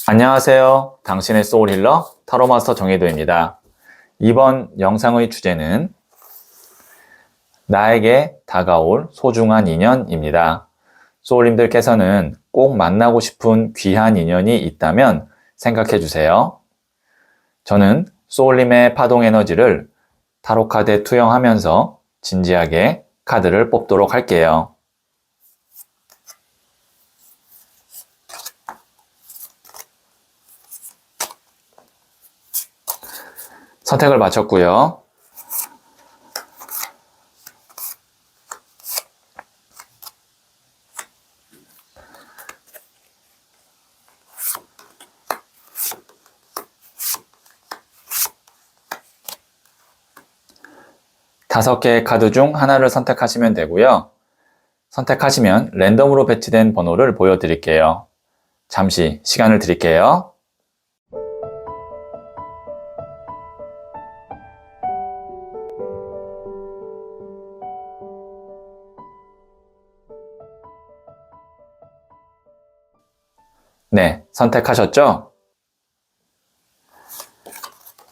안녕하세요. 당신의 소울 힐러 타로마스터 정혜도입니다. 이번 영상의 주제는 나에게 다가올 소중한 인연입니다. 소울님들께서는 꼭 만나고 싶은 귀한 인연이 있다면 생각해 주세요. 저는 소울님의 파동 에너지를 타로 카드에 투영하면서 진지하게 카드를 뽑도록 할게요. 선택을 마쳤고요. 다섯 개의 카드 중 하나를 선택하시면 되고요. 선택하시면 랜덤으로 배치된 번호를 보여드릴게요. 잠시 시간을 드릴게요. 네, 선택하셨죠?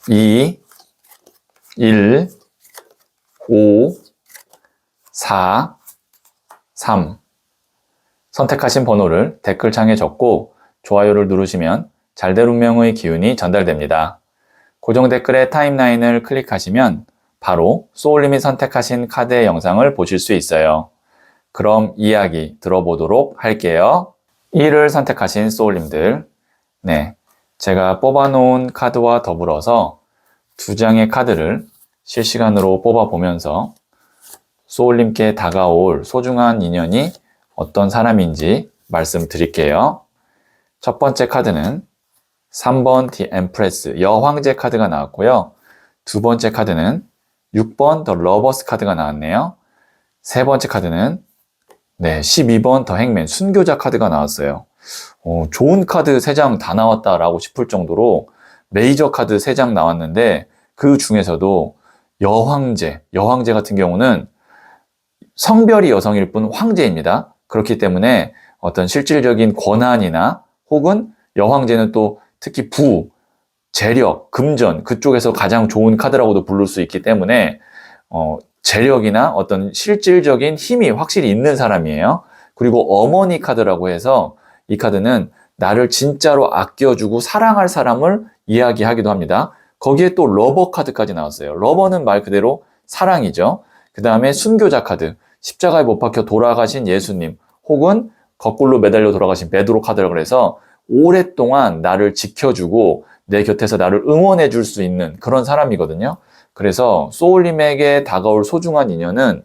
2, 1, 5, 4, 3 선택하신 번호를 댓글창에 적고 좋아요를 누르시면 잘될 운명의 기운이 전달됩니다. 고정 댓글의 타임라인을 클릭하시면 바로 소울님이 선택하신 카드의 영상을 보실 수 있어요. 그럼 이야기 들어보도록 할게요. 1을 선택하신 소울님들, 네, 제가 뽑아놓은 카드와 더불어서 두 장의 카드를 실시간으로 뽑아보면서 소울님께 다가올 소중한 인연이 어떤 사람인지 말씀드릴게요. 첫 번째 카드는 3번 디 엠프레스 여황제 카드가 나왔고요. 두 번째 카드는 6번 더 러버스 카드가 나왔네요. 세 번째 카드는 12번 더 행맨 순교자 카드가 나왔어요. 좋은 카드 3장 다 나왔다라고 싶을 정도로 메이저 카드 3장 나왔는데 그 중에서도 여황제 같은 경우는 성별이 여성일 뿐 황제입니다. 그렇기 때문에 어떤 실질적인 권한이나 혹은 여황제는 또 특히 부, 재력, 금전 그쪽에서 가장 좋은 카드라고도 부를 수 있기 때문에 재력이나 어떤 실질적인 힘이 확실히 있는 사람이에요. 그리고 어머니 카드라고 해서 이 카드는 나를 진짜로 아껴주고 사랑할 사람을 이야기하기도 합니다. 거기에 또 러버 카드까지 나왔어요. 러버는 말 그대로 사랑이죠. 그 다음에 순교자 카드, 십자가에 못 박혀 돌아가신 예수님 혹은 거꾸로 매달려 돌아가신 베드로 카드라고 해서 오랫동안 나를 지켜주고 내 곁에서 나를 응원해 줄 수 있는 그런 사람이거든요. 그래서 소울님에게 다가올 소중한 인연은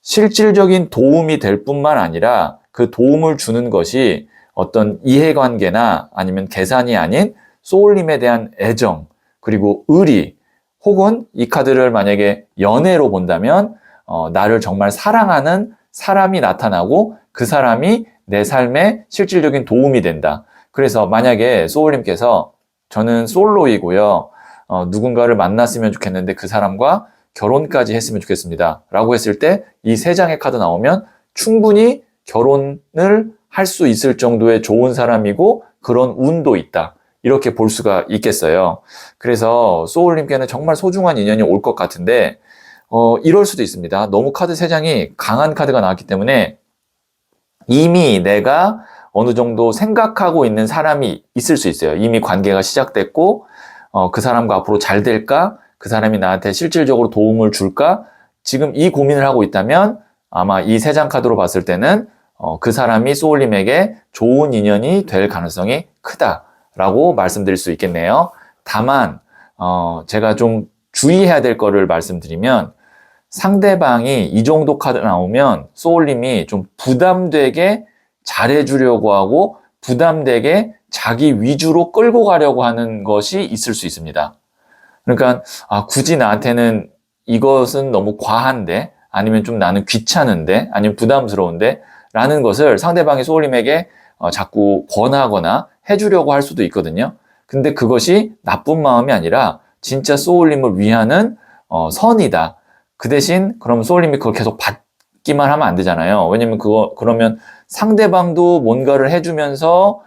실질적인 도움이 될 뿐만 아니라 그 도움을 주는 것이 어떤 이해관계나 아니면 계산이 아닌 소울님에 대한 애정 그리고 의리 혹은 이 카드를 만약에 연애로 본다면 나를 정말 사랑하는 사람이 나타나고 그 사람이 내 삶에 실질적인 도움이 된다. 그래서 만약에 소울님께서 저는 솔로이고요. 누군가를 만났으면 좋겠는데 그 사람과 결혼까지 했으면 좋겠습니다. 라고 했을 때 이 3장의 카드 나오면 충분히 결혼을 할 수 있을 정도의 좋은 사람이고 그런 운도 있다. 이렇게 볼 수가 있겠어요. 그래서 소울님께는 정말 소중한 인연이 올 것 같은데 이럴 수도 있습니다. 너무 카드 3장이 강한 카드가 나왔기 때문에 이미 내가 어느 정도 생각하고 있는 사람이 있을 수 있어요. 이미 관계가 시작됐고 그 사람과 앞으로 잘 될까? 그 사람이 나한테 실질적으로 도움을 줄까? 지금 이 고민을 하고 있다면 아마 이 3장 카드로 봤을 때는 그 사람이 소울님에게 좋은 인연이 될 가능성이 크다라고 말씀드릴 수 있겠네요. 다만 제가 좀 주의해야 될 거를 말씀드리면 상대방이 이 정도 카드 나오면 소울님이 좀 부담되게 잘해주려고 하고 부담되게 자기 위주로 끌고 가려고 하는 것이 있을 수 있습니다. 그러니까 굳이 나한테는 이것은 너무 과한데 아니면 좀 나는 귀찮은데 아니면 부담스러운데 라는 것을 상대방이 소울님에게 자꾸 권하거나 해주려고 할 수도 있거든요. 근데 그것이 나쁜 마음이 아니라 진짜 소울님을 위하는 선이다. 그 대신 그럼 소울님이 그걸 계속 받기만 하면 안 되잖아요. 왜냐면 그러면 상대방도 뭔가를 해주면서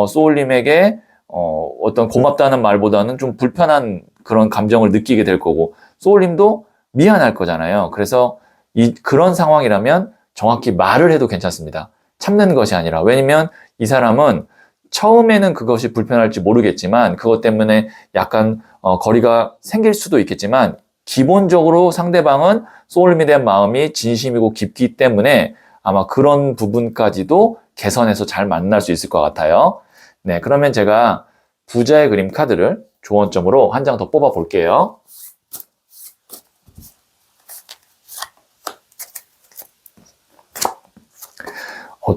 소울님에게 어떤 고맙다는 말보다는 좀 불편한 그런 감정을 느끼게 될 거고, 소울님도 미안할 거잖아요. 그래서 그런 상황이라면 정확히 말을 해도 괜찮습니다. 참는 것이 아니라. 왜냐면 이 사람은 처음에는 그것이 불편할지 모르겠지만, 그것 때문에 약간 거리가 생길 수도 있겠지만, 기본적으로 상대방은 소울님에 대한 마음이 진심이고 깊기 때문에 아마 그런 부분까지도 개선해서 잘 만날 수 있을 것 같아요. 네, 그러면 제가 부자의 그림 카드를 조언점으로 한 장 더 뽑아 볼게요.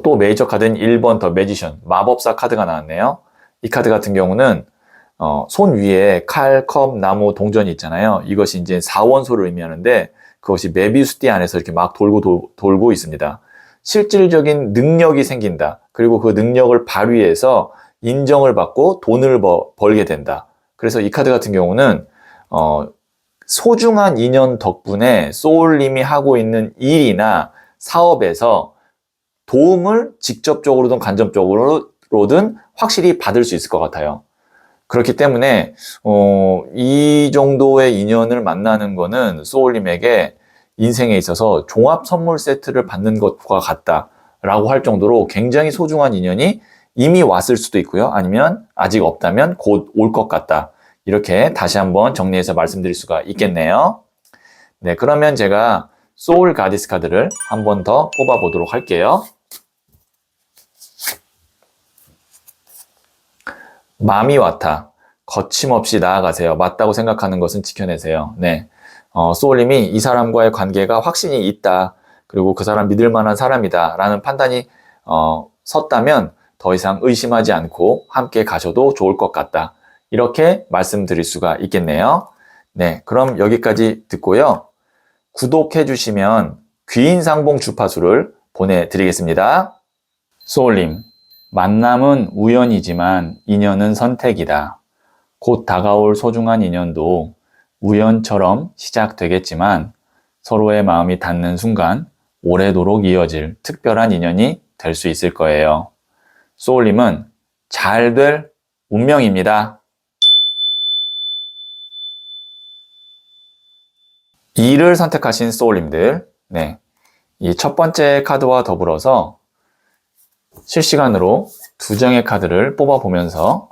또 메이저 카드인 1번 더 매지션, 마법사 카드가 나왔네요. 이 카드 같은 경우는 손 위에 칼, 컵, 나무, 동전이 있잖아요. 이것이 이제 4원소를 의미하는데 그것이 메비우스띠 안에서 이렇게 막 돌고 있습니다. 실질적인 능력이 생긴다. 그리고 그 능력을 발휘해서 인정을 받고 돈을 벌게 된다. 그래서 이 카드 같은 경우는 소중한 인연 덕분에 소울님이 하고 있는 일이나 사업에서 도움을 직접적으로든 간접적으로든 확실히 받을 수 있을 것 같아요. 그렇기 때문에 이 정도의 인연을 만나는 거는 소울님에게 인생에 있어서 종합 선물 세트를 받는 것과 같다라고 할 정도로 굉장히 소중한 인연이 이미 왔을 수도 있고요. 아니면 아직 없다면 곧 올 것 같다. 이렇게 다시 한번 정리해서 말씀드릴 수가 있겠네요. 네, 그러면 제가 소울 가디스 카드를 한 번 더 뽑아 보도록 할게요. 마미와타, 거침없이 나아가세요. 맞다고 생각하는 것은 지켜내세요. 네, 소울님이 이 사람과의 관계가 확신이 있다. 그리고 그 사람 믿을 만한 사람이다. 라는 판단이 섰다면 더 이상 의심하지 않고 함께 가셔도 좋을 것 같다. 이렇게 말씀드릴 수가 있겠네요. 네, 그럼 여기까지 듣고요. 구독해 주시면 귀인상봉 주파수를 보내드리겠습니다. 소울님, 만남은 우연이지만 인연은 선택이다. 곧 다가올 소중한 인연도 우연처럼 시작되겠지만 서로의 마음이 닿는 순간 오래도록 이어질 특별한 인연이 될 수 있을 거예요. 소울님은 잘 될 운명입니다. E를 선택하신 소울님들, 네, 이 첫 번째 카드와 더불어서 실시간으로 두 장의 카드를 뽑아보면서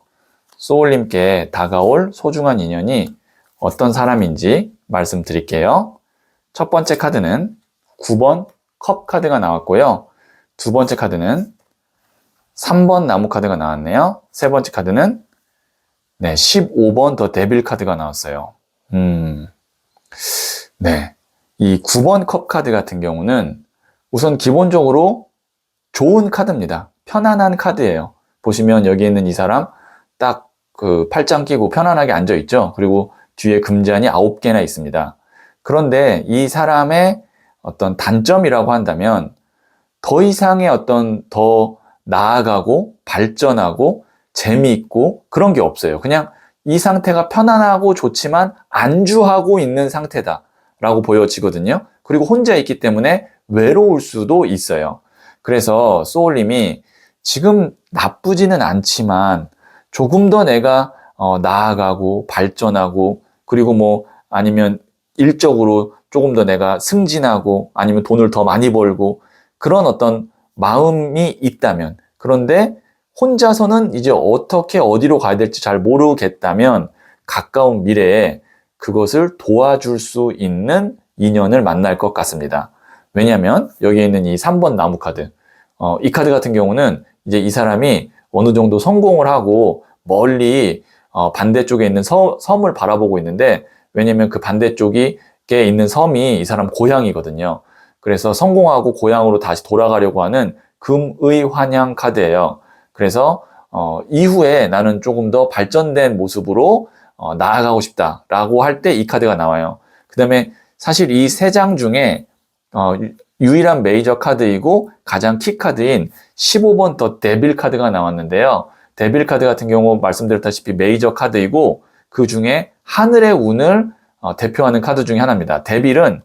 소울님께 다가올 소중한 인연이 어떤 사람인지 말씀드릴게요. 첫 번째 카드는 9번 컵 카드가 나왔고요. 두 번째 카드는 3번 나무 카드가 나왔네요. 세 번째 카드는 15번 더 데빌 카드가 나왔어요. 네, 이 9번 컵 카드 같은 경우는 우선 기본적으로 좋은 카드입니다. 편안한 카드예요. 보시면 여기 있는 이 사람 딱 그 팔짱 끼고 편안하게 앉아 있죠. 그리고 뒤에 금잔이 9개나 있습니다. 그런데 이 사람의 어떤 단점이라고 한다면 더 이상의 어떤 더 나아가고 발전하고 재미있고 그런 게 없어요. 그냥 이 상태가 편안하고 좋지만 안주하고 있는 상태다라고 보여지거든요. 그리고 혼자 있기 때문에 외로울 수도 있어요. 그래서 소울님이 지금 나쁘지는 않지만 조금 더 내가 나아가고 발전하고 그리고 뭐 아니면 일적으로 조금 더 내가 승진하고 아니면 돈을 더 많이 벌고 그런 어떤 마음이 있다면, 그런데 혼자서는 이제 어떻게 어디로 가야 될지 잘 모르겠다면 가까운 미래에 그것을 도와줄 수 있는 인연을 만날 것 같습니다. 왜냐하면 여기에 있는 이 3번 나무 카드, 이 카드 같은 경우는 이제 이 사람이 어느 정도 성공을 하고 멀리 반대쪽에 있는 섬을 바라보고 있는데, 왜냐면 그 반대쪽에 있는 섬이 이 사람 고향이거든요. 그래서 성공하고 고향으로 다시 돌아가려고 하는 금의 환영 카드예요. 그래서 이후에 나는 조금 더 발전된 모습으로 나아가고 싶다라고 할 때 이 카드가 나와요. 그 다음에 사실 이 세 장 중에 유일한 메이저 카드이고 가장 키 카드인 15번 더 데빌 카드가 나왔는데요. 데빌 카드 같은 경우 말씀드렸다시피 메이저 카드이고 그 중에 하늘의 운을 대표하는 카드 중에 하나입니다. 데빌은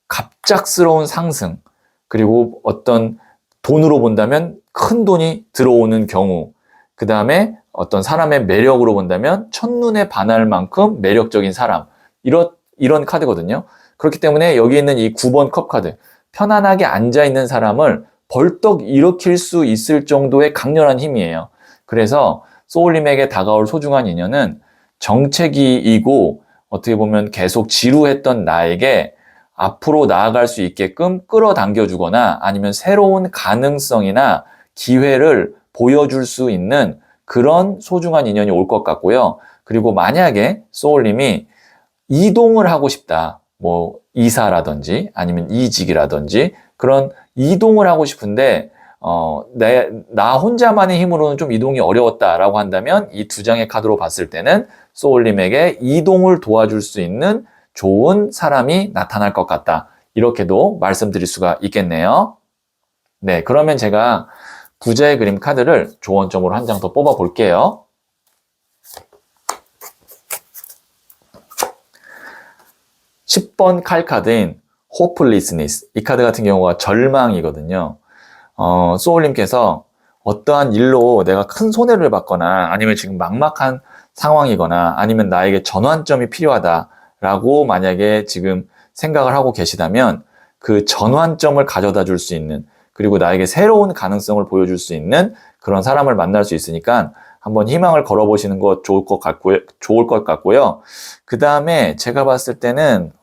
갑작스러운 상승, 그리고 어떤 돈으로 본다면 큰 돈이 들어오는 경우, 그 다음에 어떤 사람의 매력으로 본다면 첫눈에 반할 만큼 매력적인 사람. 이런 카드거든요. 그렇기 때문에 여기 있는 이 9번 컵 카드. 편안하게 앉아있는 사람을 벌떡 일으킬 수 있을 정도의 강렬한 힘이에요. 그래서 소울님에게 다가올 소중한 인연은 정체기이고 어떻게 보면 계속 지루했던 나에게 앞으로 나아갈 수 있게끔 끌어당겨주거나 아니면 새로운 가능성이나 기회를 보여줄 수 있는 그런 소중한 인연이 올 것 같고요. 그리고 만약에 소울님이 이동을 하고 싶다. 뭐 이사라든지 아니면 이직이라든지 그런 이동을 하고 싶은데 나 혼자만의 힘으로는 좀 이동이 어려웠다라고 한다면 이 두 장의 카드로 봤을 때는 소울님에게 이동을 도와줄 수 있는 좋은 사람이 나타날 것 같다. 이렇게도 말씀드릴 수가 있겠네요. 네, 그러면 제가 부자의 그림 카드를 조언점으로 한 장 더 뽑아 볼게요. 10번 칼 카드인 hopelessness. 이 카드 같은 경우가 절망이거든요. 소울님께서 어떠한 일로 내가 큰 손해를 받거나 아니면 지금 막막한 상황이거나 아니면 나에게 전환점이 필요하다라고 만약에 지금 생각을 하고 계시다면 그 전환점을 가져다 줄 수 있는 그리고 나에게 새로운 가능성을 보여줄 수 있는 그런 사람을 만날 수 있으니까 한번 희망을 걸어보시는 거 좋을 것 같고요. 그 다음에 제가 봤을 때는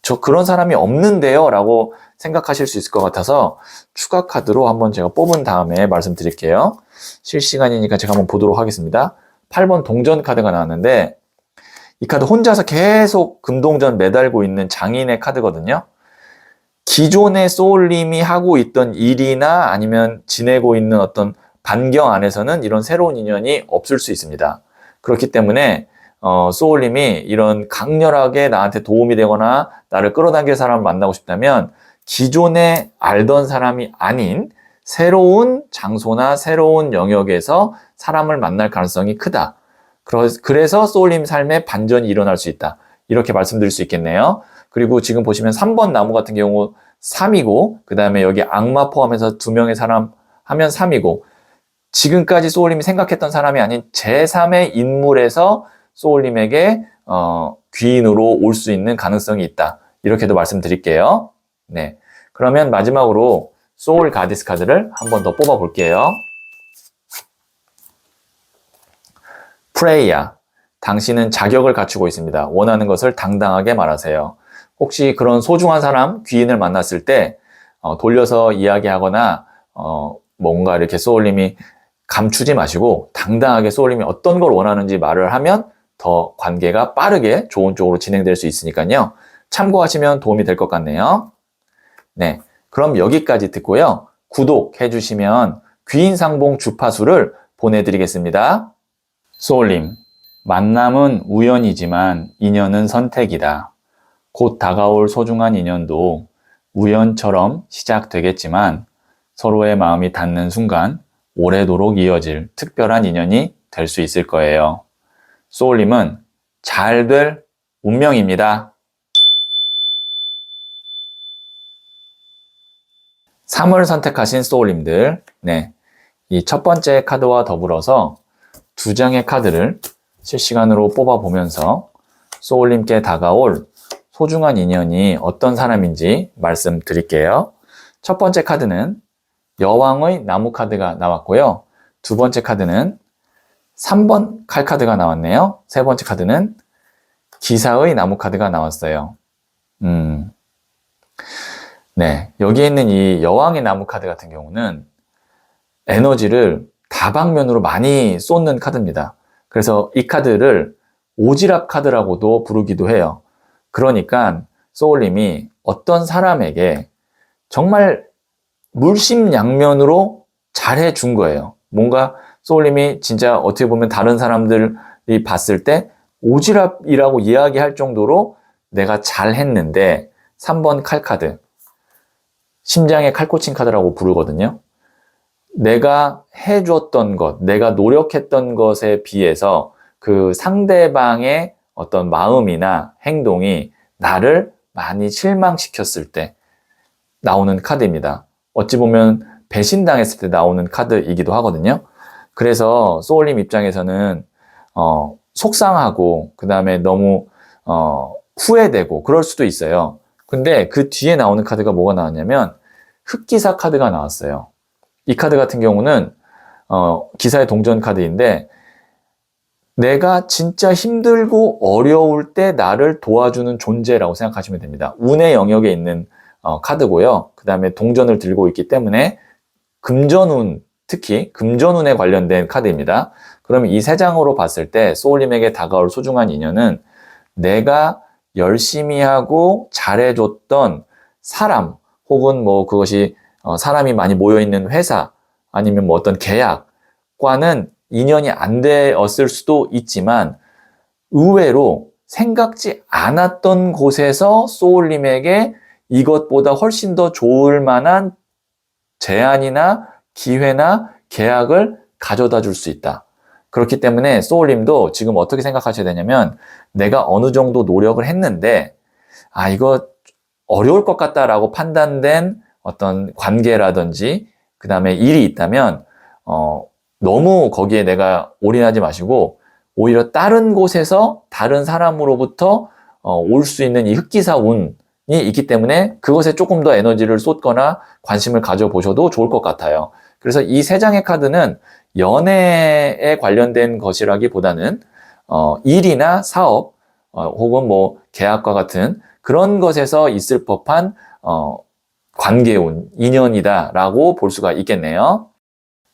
저 그런 사람이 없는데요 라고 생각하실 수 있을 것 같아서 추가 카드로 한번 제가 뽑은 다음에 말씀드릴게요. 실시간이니까 제가 한번 보도록 하겠습니다. 8번 동전 카드가 나왔는데 이 카드 혼자서 계속 금동전 매달고 있는 장인의 카드거든요. 기존의 소울님이 하고 있던 일이나 아니면 지내고 있는 어떤 반경 안에서는 이런 새로운 인연이 없을 수 있습니다. 그렇기 때문에 소울님이 이런 강렬하게 나한테 도움이 되거나 나를 끌어당길 사람을 만나고 싶다면 기존에 알던 사람이 아닌 새로운 장소나 새로운 영역에서 사람을 만날 가능성이 크다. 그래서 소울님 삶에 반전이 일어날 수 있다. 이렇게 말씀드릴 수 있겠네요. 그리고 지금 보시면 3번 나무 같은 경우 3이고 그 다음에 여기 악마 포함해서 2명의 사람 하면 3이고 지금까지 소울님이 생각했던 사람이 아닌 제3의 인물에서 소울님에게 귀인으로 올 수 있는 가능성이 있다. 이렇게도 말씀드릴게요. 네, 그러면 마지막으로 소울 가디스 카드를 한 번 더 뽑아 볼게요. 프레이야, 당신은 자격을 갖추고 있습니다. 원하는 것을 당당하게 말하세요. 혹시 그런 소중한 사람, 귀인을 만났을 때 돌려서 이야기하거나 뭔가 이렇게 소울님이 감추지 마시고 당당하게 소울님이 어떤 걸 원하는지 말을 하면 더 관계가 빠르게 좋은 쪽으로 진행될 수 있으니까요. 참고하시면 도움이 될 것 같네요. 네, 그럼 여기까지 듣고요. 구독해 주시면 귀인상봉 주파수를 보내드리겠습니다. 소울님, 만남은 우연이지만 인연은 선택이다. 곧 다가올 소중한 인연도 우연처럼 시작되겠지만 서로의 마음이 닿는 순간 오래도록 이어질 특별한 인연이 될 수 있을 거예요. 소울님은 잘 될 운명입니다. 3을 선택하신 소울님들, 네, 이 첫 번째 카드와 더불어서 2장의 카드를 실시간으로 뽑아보면서 소울님께 다가올 소중한 인연이 어떤 사람인지 말씀드릴게요. 첫 번째 카드는 여왕의 나무 카드가 나왔고요. 두 번째 카드는 3번 칼 카드가 나왔네요. 세 번째 카드는 기사의 나무 카드가 나왔어요. 네, 여기에 있는 이 여왕의 나무 카드 같은 경우는 에너지를 다방면으로 많이 쏟는 카드입니다. 그래서 이 카드를 오지랖 카드라고도 부르기도 해요. 그러니까 소울님이 어떤 사람에게 정말 물심양면으로 잘해준 거예요. 뭔가 소울님이 진짜 어떻게 보면 다른 사람들이 봤을 때 오지랖이라고 이야기할 정도로 내가 잘했는데 3번 칼카드, 심장의 칼꽂힌 카드라고 부르거든요. 내가 해줬던 것, 내가 노력했던 것에 비해서 그 상대방의 어떤 마음이나 행동이 나를 많이 실망시켰을 때 나오는 카드입니다. 어찌 보면 배신당했을 때 나오는 카드이기도 하거든요. 그래서 소울님 입장에서는 속상하고 그 다음에 너무 후회되고 그럴 수도 있어요. 근데 그 뒤에 나오는 카드가 뭐가 나왔냐면 흑기사 카드가 나왔어요. 이 카드 같은 경우는 기사의 동전 카드인데 내가 진짜 힘들고 어려울 때 나를 도와주는 존재라고 생각하시면 됩니다. 운의 영역에 있는 카드고요. 그 다음에 동전을 들고 있기 때문에 금전운, 특히 금전운에 관련된 카드입니다. 그러면 이 세 장으로 봤을 때 소울님에게 다가올 소중한 인연은 내가 열심히 하고 잘해줬던 사람, 혹은 뭐 그것이 사람이 많이 모여있는 회사, 아니면 뭐 어떤 계약과는 인연이 안 되었을 수도 있지만 의외로 생각지 않았던 곳에서 소울님에게 이것보다 훨씬 더 좋을 만한 제안이나 기회나 계약을 가져다 줄 수 있다. 그렇기 때문에 소울님도 지금 어떻게 생각하셔야 되냐면 내가 어느 정도 노력을 했는데 이거 어려울 것 같다라고 판단된 어떤 관계라든지 그 다음에 일이 있다면 너무 거기에 내가 올인하지 마시고 오히려 다른 곳에서 다른 사람으로부터 올 수 있는 이 흑기사 운이 있기 때문에 그것에 조금 더 에너지를 쏟거나 관심을 가져보셔도 좋을 것 같아요. 그래서 이 세 장의 카드는 연애에 관련된 것이라기보다는 일이나 사업 혹은 뭐 계약과 같은 그런 것에서 있을 법한 관계운, 인연이다라고 볼 수가 있겠네요.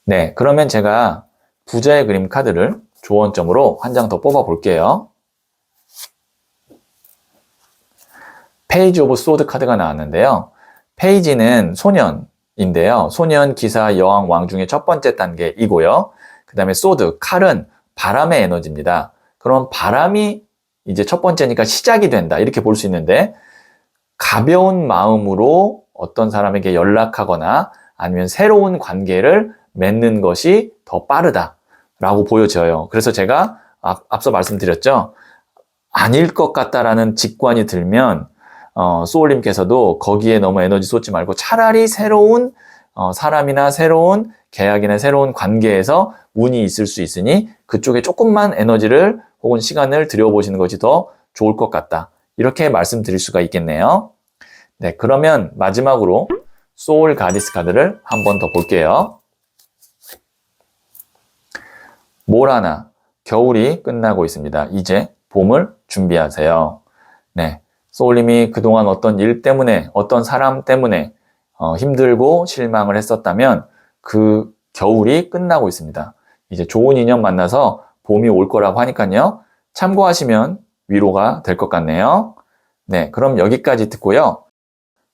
네, 그러면 제가 부자의 그림 카드를 조언점으로 한 장 더 뽑아 볼게요. 페이지 오브 소드 카드가 나왔는데요. 페이지는 소년인데요. 소년, 기사, 여왕, 왕 중에 첫 번째 단계이고요. 그 다음에 소드, 칼은 바람의 에너지입니다. 그럼 바람이 이제 첫 번째니까 시작이 된다. 이렇게 볼 수 있는데 가벼운 마음으로 어떤 사람에게 연락하거나 아니면 새로운 관계를 맺는 것이 더 빠르다라고 보여져요. 그래서 제가 앞서 말씀드렸죠. 아닐 것 같다라는 직관이 들면 소울님께서도 거기에 너무 에너지 쏟지 말고 차라리 새로운 사람이나 새로운 계약이나 새로운 관계에서 운이 있을 수 있으니 그쪽에 조금만 에너지를 혹은 시간을 들여보시는 것이 더 좋을 것 같다. 이렇게 말씀드릴 수가 있겠네요. 네, 그러면 마지막으로 소울 가디스 카드를 한 번 더 볼게요. 모라나, 겨울이 끝나고 있습니다. 이제 봄을 준비하세요. 네, 소울님이 그동안 어떤 일 때문에, 어떤 사람 때문에 힘들고 실망을 했었다면 그 겨울이 끝나고 있습니다. 이제 좋은 인연 만나서 봄이 올 거라고 하니까요. 참고하시면 위로가 될 것 같네요. 네, 그럼 여기까지 듣고요.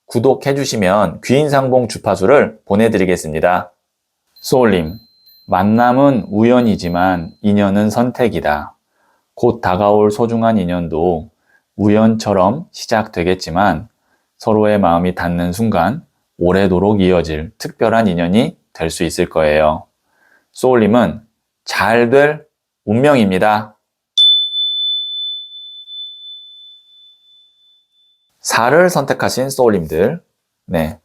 구독해주시면 귀인상봉 주파수를 보내드리겠습니다. 소울님, 만남은 우연이지만 인연은 선택이다. 곧 다가올 소중한 인연도 우연처럼 시작되겠지만 서로의 마음이 닿는 순간 오래도록 이어질 특별한 인연이 될 수 있을 거예요. 소울님은 잘 될 운명입니다. 4를 선택하신 소울님들, 네,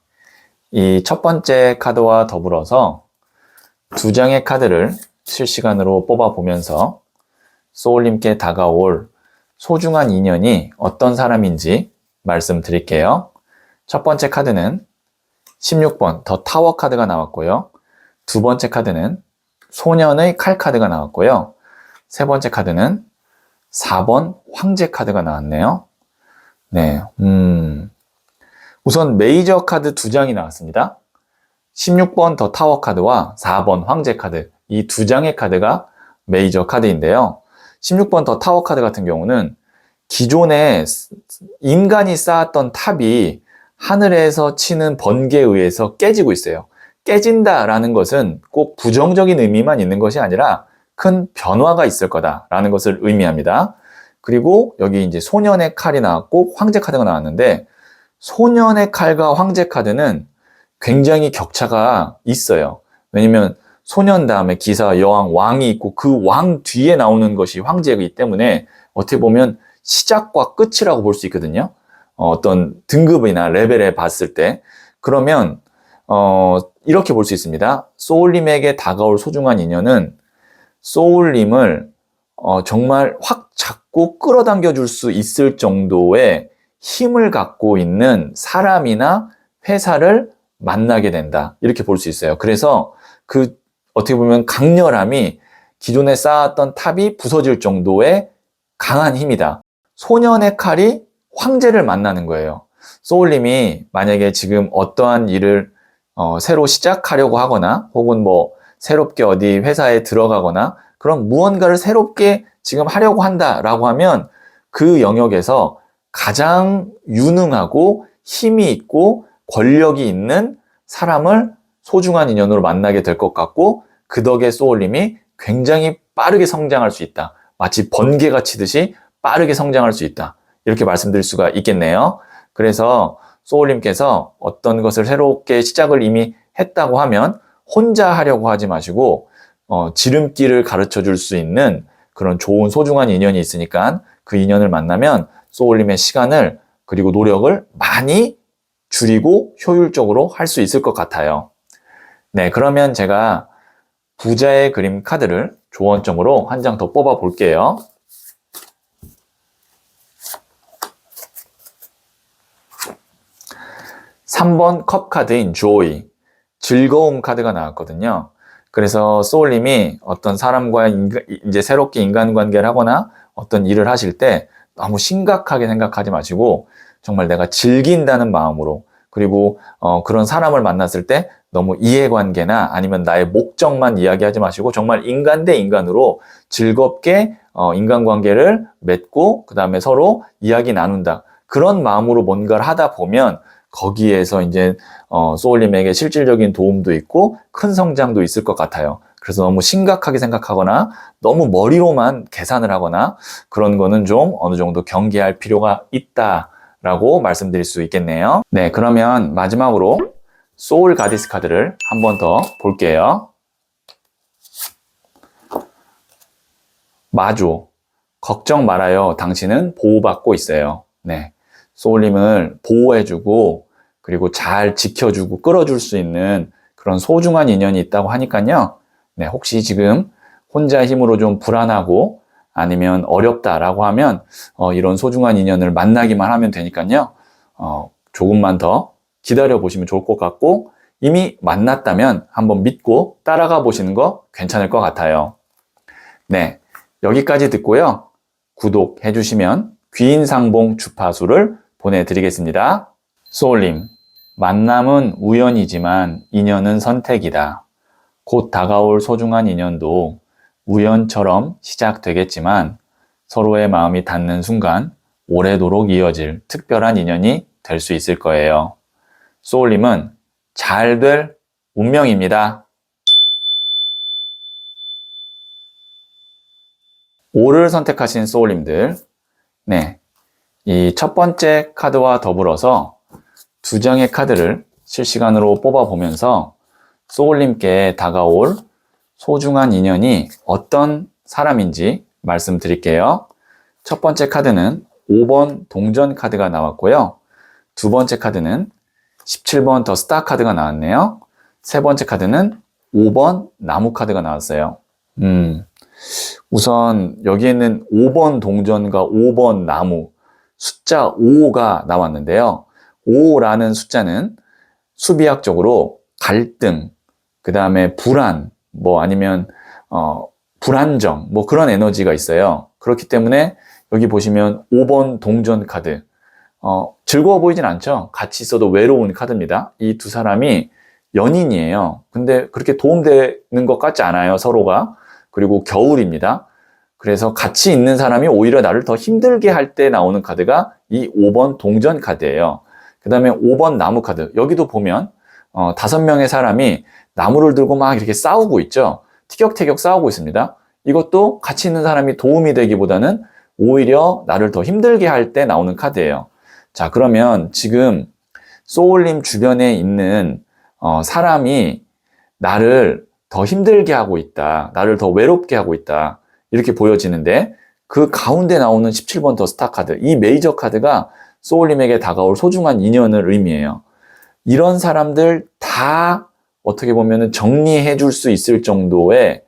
이 첫 번째 카드와 더불어서 두 장의 카드를 실시간으로 뽑아보면서 소울님께 다가올 소중한 인연이 어떤 사람인지 말씀드릴게요. 첫 번째 카드는 16번 더 타워 카드가 나왔고요. 두 번째 카드는 소년의 칼 카드가 나왔고요. 세 번째 카드는 4번 황제 카드가 나왔네요. 네, 우선 메이저 카드 두 장이 나왔습니다. 16번 더 타워 카드와 4번 황제 카드, 이 두 장의 카드가 메이저 카드인데요. 16번 더 타워 카드 같은 경우는 기존에 인간이 쌓았던 탑이 하늘에서 치는 번개에 의해서 깨지고 있어요. 깨진다라는 것은 꼭 부정적인 의미만 있는 것이 아니라 큰 변화가 있을 거다라는 것을 의미합니다. 그리고 여기 이제 소년의 칼이 나왔고 황제 카드가 나왔는데 소년의 칼과 황제 카드는 굉장히 격차가 있어요. 왜냐면 소년 다음에 기사, 여왕, 왕이 있고 그 왕 뒤에 나오는 것이 황제이기 때문에 어떻게 보면 시작과 끝이라고 볼 수 있거든요. 어떤 등급이나 레벨에 봤을 때. 그러면 이렇게 볼 수 있습니다. 소울님에게 다가올 소중한 인연은 소울님을 정말 확 잡고 끌어당겨 줄 수 있을 정도의 힘을 갖고 있는 사람이나 회사를 만나게 된다. 이렇게 볼 수 있어요. 그래서 그 어떻게 보면 강렬함이 기존에 쌓았던 탑이 부서질 정도의 강한 힘이다. 소년의 칼이 황제를 만나는 거예요. 소울님이 만약에 지금 어떠한 일을 새로 시작하려고 하거나 혹은 뭐 새롭게 어디 회사에 들어가거나 그런 무언가를 새롭게 지금 하려고 한다라고 하면 그 영역에서 가장 유능하고 힘이 있고 권력이 있는 사람을 소중한 인연으로 만나게 될 것 같고 그 덕에 소울님이 굉장히 빠르게 성장할 수 있다. 마치 번개가 치듯이 빠르게 성장할 수 있다. 이렇게 말씀드릴 수가 있겠네요. 그래서 소울님께서 어떤 것을 새롭게 시작을 이미 했다고 하면 혼자 하려고 하지 마시고 지름길을 가르쳐 줄 수 있는 그런 좋은 소중한 인연이 있으니까 그 인연을 만나면 소울님의 시간을 그리고 노력을 많이 줄이고 효율적으로 할 수 있을 것 같아요. 네, 그러면 제가 부자의 그림 카드를 조언점으로 한 장 더 뽑아 볼게요. (3번) 컵 카드인 joy, 즐거움 카드가 나왔거든요. 그래서 소울님이 어떤 사람과 이제 새롭게 인간관계를 하거나 어떤 일을 하실 때 너무 심각하게 생각하지 마시고 정말 내가 즐긴다는 마음으로 그리고 그런 사람을 만났을 때 너무 이해관계나 아니면 나의 목적만 이야기하지 마시고 정말 인간 대 인간으로 즐겁게 인간관계를 맺고 그 다음에 서로 이야기 나눈다. 그런 마음으로 뭔가를 하다 보면 거기에서 이제 소울님에게 실질적인 도움도 있고 큰 성장도 있을 것 같아요. 그래서 너무 심각하게 생각하거나 너무 머리로만 계산을 하거나 그런 거는 좀 어느 정도 경계할 필요가 있다라고 말씀드릴 수 있겠네요. 네, 그러면 마지막으로 소울 가디스 카드를 한 번 더 볼게요. 마조, 걱정 말아요. 당신은 보호받고 있어요. 네, 소울님을 보호해주고 그리고 잘 지켜주고 끌어줄 수 있는 그런 소중한 인연이 있다고 하니까요. 네, 혹시 지금 혼자 힘으로 좀 불안하고 아니면 어렵다라고 하면 이런 소중한 인연을 만나기만 하면 되니까요. 조금만 더 기다려 보시면 좋을 것 같고 이미 만났다면 한번 믿고 따라가 보시는 거 괜찮을 것 같아요. 네, 여기까지 듣고요. 구독해 주시면 귀인상봉 주파수를 보내드리겠습니다. 소울님, 만남은 우연이지만 인연은 선택이다. 곧 다가올 소중한 인연도 우연처럼 시작되겠지만 서로의 마음이 닿는 순간 오래도록 이어질 특별한 인연이 될 수 있을 거예요. 소울님은 잘 될 운명입니다. 5를 선택하신 소울님들, 네, 이 첫 번째 카드와 더불어서 두 장의 카드를 실시간으로 뽑아보면서 소울님께 다가올 소중한 인연이 어떤 사람인지 말씀드릴게요. 첫 번째 카드는 5번 동전 카드가 나왔고요. 두 번째 카드는 17번 더 스타 카드가 나왔네요. 세 번째 카드는 5번 나무 카드가 나왔어요. 우선 여기에는 5번 동전과 5번 나무, 숫자 5가 나왔는데요. 5라는 숫자는 수비학적으로 갈등, 그 다음에 불안, 뭐 아니면 불안정, 뭐 그런 에너지가 있어요. 그렇기 때문에 여기 보시면 5번 동전 카드, 즐거워 보이진 않죠? 같이 있어도 외로운 카드입니다. 이 두 사람이 연인이에요. 근데 그렇게 도움되는 것 같지 않아요, 서로가. 그리고 겨울입니다. 그래서 같이 있는 사람이 오히려 나를 더 힘들게 할 때 나오는 카드가 이 5번 동전 카드예요. 그 다음에 5번 나무 카드. 여기도 보면 5명의 사람이 나무를 들고 막 이렇게 싸우고 있죠. 티격태격 싸우고 있습니다. 이것도 같이 있는 사람이 도움이 되기보다는 오히려 나를 더 힘들게 할 때 나오는 카드예요. 자, 그러면 지금 소울님 주변에 있는 사람이 나를 더 힘들게 하고 있다. 나를 더 외롭게 하고 있다. 이렇게 보여지는데 그 가운데 나오는 17번 더 스타 카드, 이 메이저 카드가 소울님에게 다가올 소중한 인연을 의미해요. 이런 사람들 다 어떻게 보면 정리해 줄 수 있을 정도의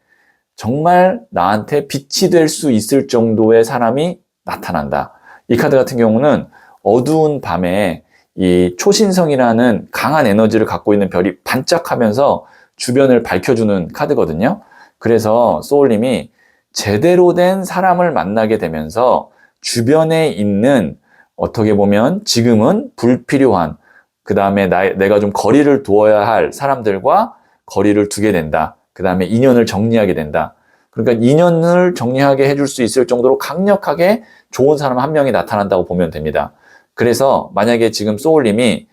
정말 나한테 빛이 될 수 있을 정도의 사람이 나타난다. 이 카드 같은 경우는 어두운 밤에 이 초신성이라는 강한 에너지를 갖고 있는 별이 반짝하면서 주변을 밝혀주는 카드거든요. 그래서 소울님이 제대로 된 사람을 만나게 되면서 주변에 있는 어떻게 보면 지금은 불필요한 그 다음에 내가 좀 거리를 두어야 할 사람들과 거리를 두게 된다. 그 다음에 인연을 정리하게 된다. 그러니까 인연을 정리하게 해줄 수 있을 정도로 강력하게 좋은 사람 한 명이 나타난다고 보면 됩니다. 그래서 만약에 지금 소울님이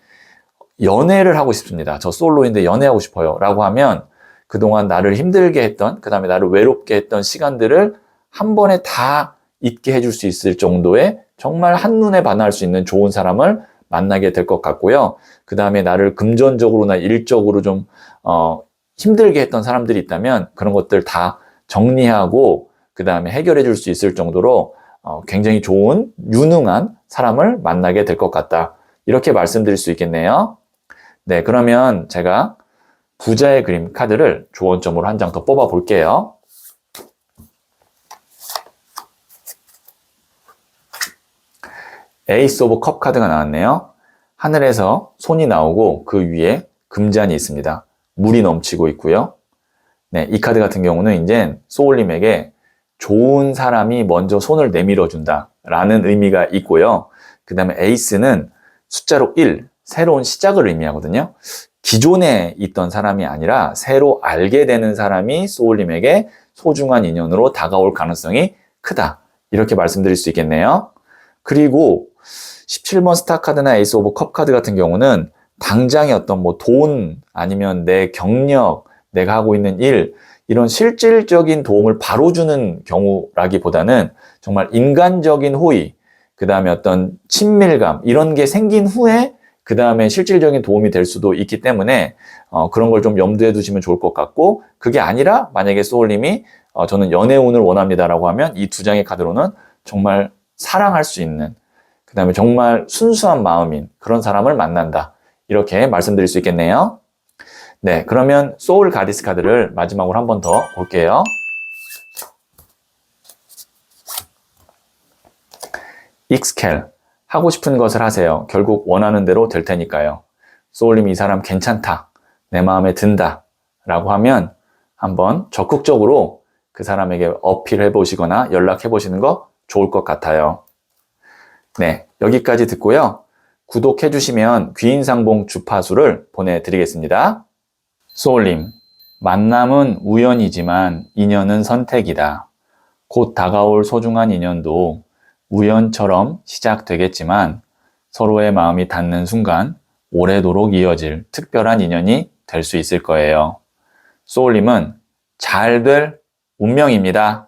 연애를 하고 싶습니다. 저 솔로인데 연애하고 싶어요. 라고 하면 그동안 나를 힘들게 했던, 그 다음에 나를 외롭게 했던 시간들을 한 번에 다 잊게 해줄 수 있을 정도의 정말 한눈에 반할 수 있는 좋은 사람을 만나게 될 것 같고요. 그 다음에 나를 금전적으로나 일적으로 좀 힘들게 했던 사람들이 있다면 그런 것들 다 정리하고 그 다음에 해결해 줄 수 있을 정도로 굉장히 좋은 유능한 사람을 만나게 될 것 같다. 이렇게 말씀드릴 수 있겠네요. 네, 그러면 제가 부자의 그림 카드를 조언점으로 한 장 더 뽑아 볼게요. 에이스 오브 컵 카드가 나왔네요. 하늘에서 손이 나오고 그 위에 금잔이 있습니다. 물이 넘치고 있고요. 네, 이 카드 같은 경우는 이제 소울님에게 좋은 사람이 먼저 손을 내밀어 준다 라는 의미가 있고요. 그 다음에 에이스는 숫자로 1, 새로운 시작을 의미하거든요. 기존에 있던 사람이 아니라 새로 알게 되는 사람이 소울님에게 소중한 인연으로 다가올 가능성이 크다. 이렇게 말씀드릴 수 있겠네요. 그리고 17번 스타 카드나 에이스 오브 컵 카드 같은 경우는 당장의 어떤 뭐 돈 아니면 내 경력, 내가 하고 있는 일, 이런 실질적인 도움을 바로 주는 경우라기보다는 정말 인간적인 호의, 그 다음에 어떤 친밀감, 이런 게 생긴 후에 그 다음에 실질적인 도움이 될 수도 있기 때문에 그런 걸 좀 염두에 두시면 좋을 것 같고, 그게 아니라 만약에 소울님이 저는 연애운을 원합니다라고 하면 이 두 장의 카드로는 정말 사랑할 수 있는, 그 다음에 정말 순수한 마음인 그런 사람을 만난다. 이렇게 말씀드릴 수 있겠네요. 네, 그러면 소울 가디스 카드를 마지막으로 한 번 더 볼게요. 익스켈, 하고 싶은 것을 하세요. 결국 원하는 대로 될 테니까요. 소울님이 이 사람 괜찮다, 내 마음에 든다 라고 하면 한번 적극적으로 그 사람에게 어필해 보시거나 연락해 보시는 거 좋을 것 같아요. 네, 여기까지 듣고요. 구독해 주시면 귀인상봉 주파수를 보내드리겠습니다. 소울님, 만남은 우연이지만 인연은 선택이다. 곧 다가올 소중한 인연도 우연처럼 시작되겠지만 서로의 마음이 닿는 순간 오래도록 이어질 특별한 인연이 될 수 있을 거예요. 소울님은 잘 될 운명입니다.